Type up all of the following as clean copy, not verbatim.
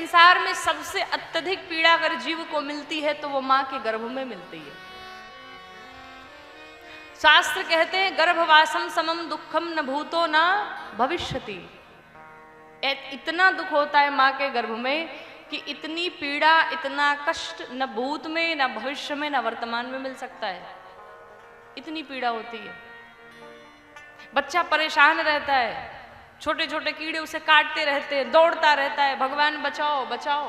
संसार में सबसे अत्यधिक पीड़ा अगर जीव को मिलती है तो वो मां के गर्भ में मिलती है। शास्त्र कहते हैं गर्भवासम समम दुखम न भूतो न भविष्यति। इतना दुख होता है मां के गर्भ में कि इतनी पीड़ा, इतना कष्ट न भूत में, न भविष्य में, न वर्तमान में मिल सकता है। इतनी पीड़ा होती है। बच्चा परेशान रहता है, छोटे छोटे कीड़े उसे काटते रहते हैं, दौड़ता रहता है, भगवान बचाओ बचाओ।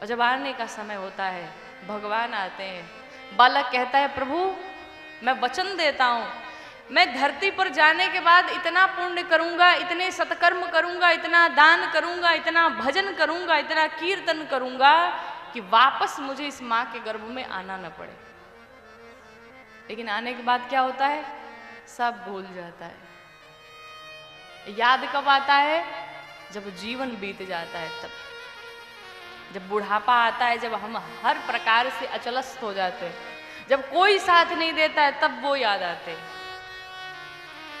और जब आने का समय होता है, भगवान आते हैं। बालक कहता है प्रभु मैं वचन देता हूं, मैं धरती पर जाने के बाद इतना पुण्य करूंगा, इतने सत्कर्म करूंगा, इतना दान करूंगा, इतना भजन करूंगा, इतना कीर्तन करूंगा कि वापस मुझे इस मां के गर्भ में आना न पड़े। लेकिन आने के बाद क्या होता है? सब भूल जाता है। याद कब आता है? जब जीवन बीत जाता है, तब जब बुढ़ापा आता है, जब हम हर प्रकार से अचलस्त हो जाते हैं, जब कोई साथ नहीं देता है, तब वो याद आते हैं।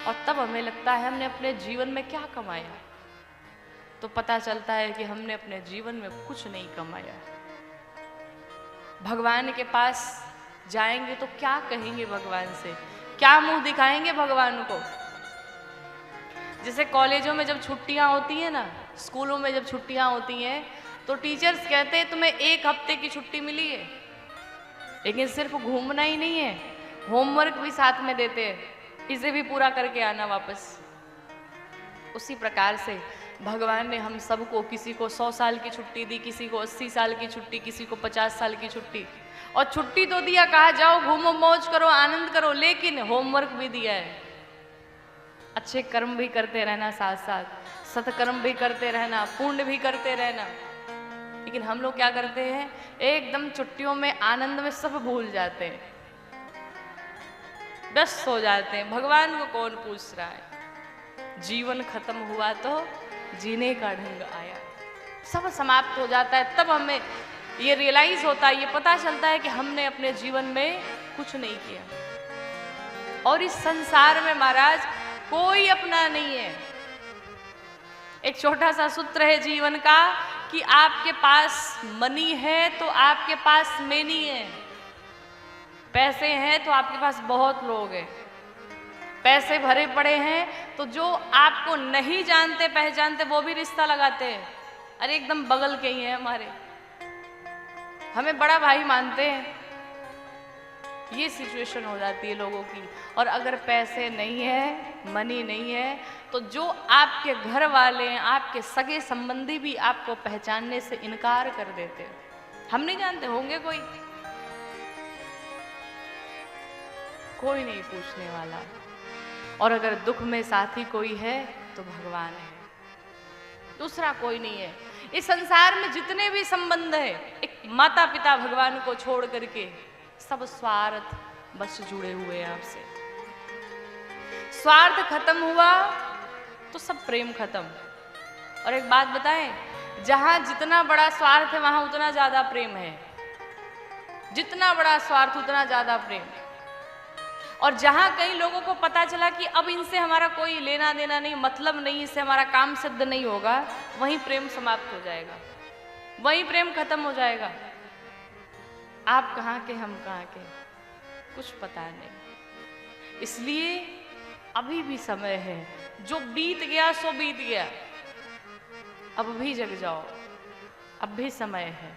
और तब हमें लगता है हमने अपने जीवन में क्या कमाया। तो पता चलता है कि हमने अपने जीवन में कुछ नहीं कमाया। भगवान के पास जाएंगे तो क्या कहेंगे भगवान से, क्या मुंह दिखाएंगे भगवान को। जैसे कॉलेजों में जब छुट्टियां होती हैं ना, स्कूलों में जब छुट्टियां होती हैं, तो टीचर्स कहते हैं तुम्हें 1 हफ्ते की छुट्टी मिली है, लेकिन सिर्फ घूमना ही नहीं है, होमवर्क भी साथ में देते हैं, इसे भी पूरा करके आना वापस। उसी प्रकार से भगवान ने हम सबको, किसी को 100 साल की छुट्टी दी, किसी को 80 साल की छुट्टी, किसी को 50 साल की छुट्टी। और छुट्टी तो दिया, कहा जाओ घूमो मौज करो आनंद करो, लेकिन होमवर्क भी दिया है। अच्छे कर्म भी करते रहना, साथ साथ सत्कर्म भी करते रहना, पुण्य भी करते रहना। लेकिन हम लोग क्या करते हैं? एकदम छुट्टियों में आनंद में सब भूल जाते हैं, व्यस्त हो जाते हैं। भगवान को कौन पूछ रहा है? जीवन खत्म हुआ तो जीने का ढंग आया। सब समाप्त हो जाता है, तब हमें ये रियलाइज होता है, ये पता चलता है कि हमने अपने जीवन में कुछ नहीं किया। और इस संसार में महाराज कोई अपना नहीं है। एक छोटा सा सूत्र है जीवन का कि आपके पास मनी है तो आपके पास मेनी है। पैसे हैं तो आपके पास बहुत लोग हैं। पैसे भरे पड़े हैं तो जो आपको नहीं जानते पहचानते वो भी रिश्ता लगाते हैं। अरे एकदम बगल के ही हैं हमारे, हमें बड़ा भाई मानते हैं। ये सिचुएशन हो जाती है लोगों की। और अगर पैसे नहीं है, मनी नहीं है, तो जो आपके घर वाले हैं, आपके सगे संबंधी भी आपको पहचानने से इनकार कर देते हैं। हम नहीं जानते, होंगे कोई नहीं पूछने वाला। और अगर दुख में साथी कोई है तो भगवान है, दूसरा कोई नहीं है। इस संसार में जितने भी संबंध है, एक माता पिता भगवान को छोड़ करके सब स्वार्थ बस जुड़े हुए हैं आपसे। स्वार्थ खत्म हुआ तो सब प्रेम खत्म। और एक बात बताएं, जहां जितना बड़ा स्वार्थ है वहां उतना ज्यादा प्रेम है। जितना बड़ा स्वार्थ उतना ज्यादा प्रेम। और जहां कई लोगों को पता चला कि अब इनसे हमारा कोई लेना देना नहीं, मतलब नहीं, इससे हमारा काम सिद्ध नहीं होगा, वहीं प्रेम समाप्त हो जाएगा, वहीं प्रेम खत्म हो जाएगा। आप कहाँ के, हम कहाँ के, कुछ पता नहीं। इसलिए अभी भी समय है, जो बीत गया सो बीत गया, अब भी जग जाओ, अब भी समय है।